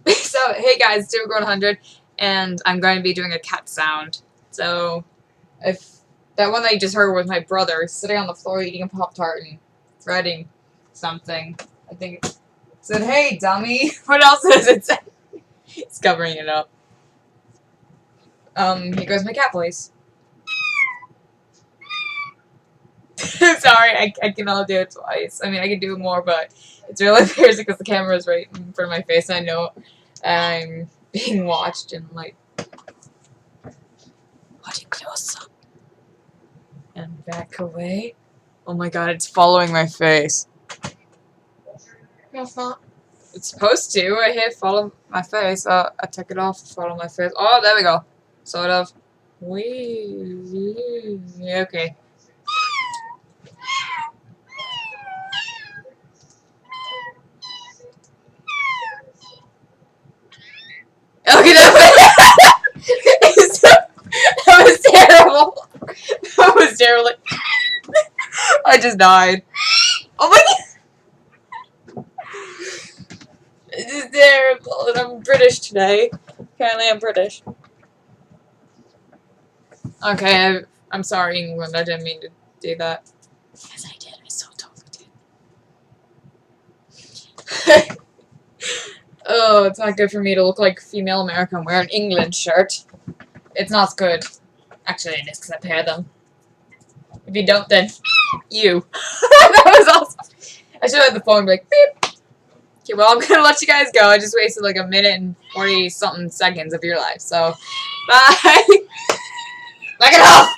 So, hey guys, it's 100, and I'm going to be doing a cat sound. So, if that one that you just heard was my brother sitting on the floor eating a Pop-Tart and threading something. I think it said, "Hey, dummy." What else does it say? It's covering it up. Here goes my cat voice. I'm sorry, I can only do it twice. I mean, I can do more, but it's really embarrassing because the camera is right in front of my face, and I know I'm being watched and, like, watching close up. And back away. Oh my god, it's following my face. No, it's not. It's supposed to. I hit follow my face. I took it off to follow my face. Oh, there we go. Sort of. Wee. Okay. Okay, that was terrible. That was terrible. I just died. Oh my god. This is terrible. And I'm British today. Apparently I'm British. Okay, I'm sorry, England. I didn't mean to do that. Yes, I did. I so totally did. Oh, it's not good for me to look like female America and wear an England shirt. It's not good. Actually, it is because I pair them. If you don't, then you. That was awesome. I should have had the phone be like, beep. Okay, well, I'm going to let you guys go. I just wasted like a minute and 40-something seconds of your life. So, bye. Knock it off!